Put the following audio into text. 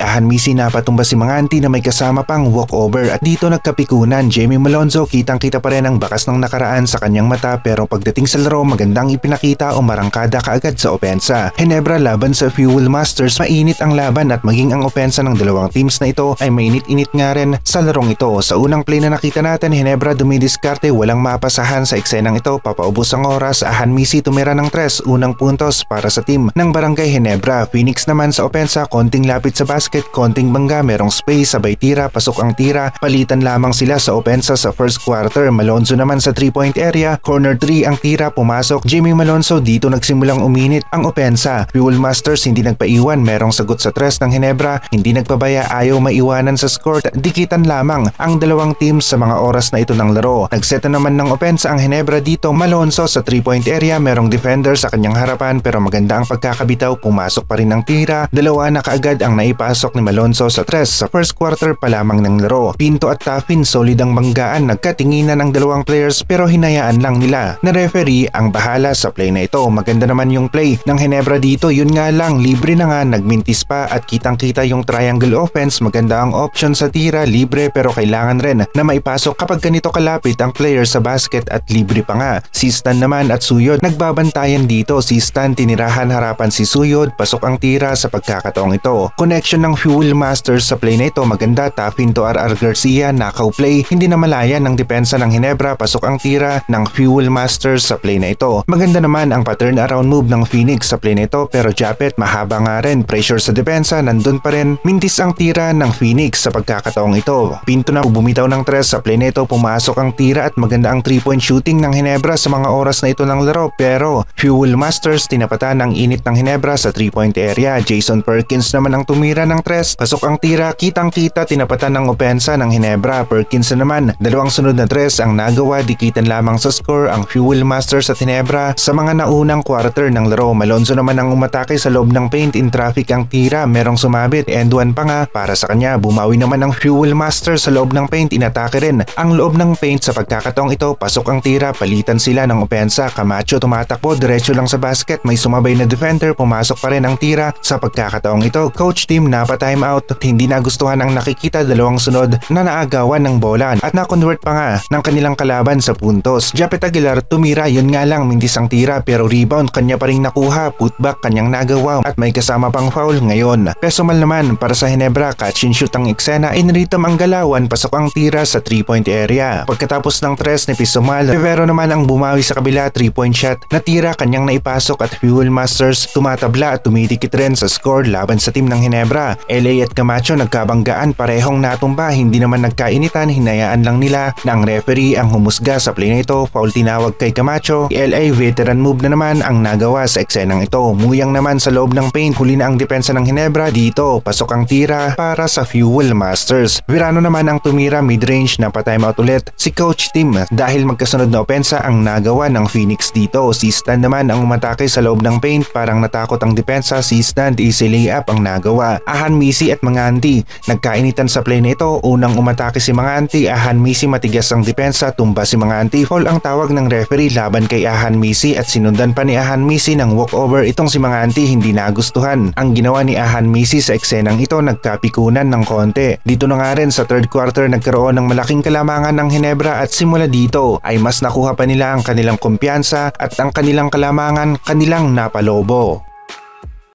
Ahan Misi napatumba si Manganti na may kasama pang walkover at dito nagkapikunan. Jamie Malonzo kitang-kita pa rin ang bakas ng nakaraan sa kanyang mata pero pagdating sa laro magandang ipinakita o marangkada kaagad sa opensa. Ginebra laban sa Fuel Masters, mainit ang laban at maging ang opensa ng dalawang teams na ito ay mainit-init nga rin sa larong ito. Sa unang play na nakita natin, Ginebra dumidiskarte, walang mapasahan sa eksenang ito, papaubos ang oras. Ahan Misi tumira ng 3, unang puntos para sa team ng Barangay Ginebra. Phoenix naman sa opensa, konting lapit sa basket, konting bangga, merong space, sabay tira, pasok ang tira, palitan lamang sila sa opensa sa first quarter. Malonzo naman sa 3-point area, corner 3 ang tira, pumasok. Jamie Malonzo dito nagsimulang uminit ang opensa. Fuel Masters hindi nagpaiwan, merong sagot sa 3 ng Ginebra, hindi nagpabaya, ayaw maiwanan sa score, dikitan lamang ang dalawang teams sa mga oras na ito ng laro. Nagseta naman ng opensa ang Ginebra dito. Malonzo sa 3-point area, merong defender sa kanyang harapan pero maganda ang pagkakabitaw, pumasok pa rin ang tira, dalawa na kaagad ang naipasok ni Malonzo sa 3 sa first quarter pa lamang ng laro. Pinto at Taffin solid ang banggaan, nagkatinginan ang dalawang players pero hinayaan lang nila na referee ang bahala sa play na ito. Maganda naman yung play ng Ginebra dito, yun nga lang libre na nga, nagmintis pa at kitang-kita yung triangle offense. Maganda ang option sa tira, libre pero kailangan rin na maipasok kapag ganito kalapit ang player sa basket at libre pa nga. Si Stan naman at Suyod nagbabantayan dito. Si Stan tinirahan harapan si Suyod, pasok ang tira sa pagkakataong ito. Connection ng Fuel Masters sa play na ito, maganda. Taffin to RR Garcia, knockout play, hindi na malaya ng depensa ng Ginebra, pasok ang tira ng Fuel Masters sa play na ito. Maganda naman ang pattern around move ng Phoenix sa play na ito pero Japet mahaba nga rin, pressure sa depensa, nandun pa rin, mintis ang tira ng Phoenix sa pagkakataong ito. Pinto na bumitaw ng 3 sa play na ito, pumasok ang tira at maganda ang 3-point shooting ng Ginebra sa mga oras na ito ng laro pero Fuel Masters tinapatan ang init ng Ginebra sa 3-point area. Jason Perkins naman ang tumira ng 3, pasok ang tira, kitang-kita tinapatan ng opensa ng Ginebra. Perkins na naman, dalawang sunod na 3 ang nagawa, dikitan lamang sa score ang Fuel Masters at Ginebra sa mga naunang quarter ng laro. Malonzo naman ang umatake sa loob ng paint, in traffic ang tira, merong sumabit, end one pa nga para sa kanya. Bumawi naman ang Fuel Masters sa loob ng paint, inatake rin ang loob ng paint sa pagkakataong ito, pasok ang tira, palitan sila ng opensa. Camacho tumatakbo, diretso lang sa basket, may sumabay na defender, pumasok pa rin ang tira sa pagkakataong ito. Coach team napa-time out, hindi nagustuhan ang nakikita, dalawang sunod na naagawan ng bola at na-convert pa nga ng kanilang kalaban sa puntos. Japet Aguilar tumira, yun nga lang mintis ang tira pero rebound kanya pa rin nakuha, putback kanyang nagawa at may kasama pang foul ngayon. Pesomal naman para sa Ginebra, catch and shoot ang eksena, in rhythm ang galawan, pasok ang tira sa 3-point area. Pagkatapos ng 3 ni Pesomal, Rivero naman ang bumawi sa kabila, 3-point shot na tira kanyang naipasok at Fuel Masters tumatabla at tumitikit rin sa score laban sa team ng Ginebra. LA at Camacho nagkabanggaan, parehong natumba, hindi naman nagkainitan, hinayaan lang nila na ang referee ang humusga sa play na ito. Foul tinawag kay Camacho. LA veteran move na naman ang nagawa sa eksenang ito. Muyang naman sa loob ng paint, huli na ang depensa ng Ginebra dito, pasok ang tira para sa Fuel Masters. Virano naman ang tumira, mid-range na pa-timeout ulit si coach team dahil magkasunod na opensa ang nagawa ng Phoenix dito. Si Stan naman ang umatake sa loob ng paint, parang natakot ang depensa. Si Stan easy layup ang nagawa. Ahan Misi at Manganti nagkainitan sa play na ito, unang umatake si Manganti, Ahan Misi matigas ang depensa, tumba si Manganti, foul ang tawag ng referee laban kay Ahan Misi at sinundan pa ni Ahan Misi ng walkover. Itong si Manganti hindi nagustuhan ang ginawa ni Ahan Misi sa eksenang ito, nagkapikunan ng konti. Dito na nga rin sa third quarter nagkaroon ng malaking kalamangan ng Ginebra at simula dito ay mas nakuha pa nila ang kanilang kumpiyansa at ang kanilang kalamangan kanilang napalobo.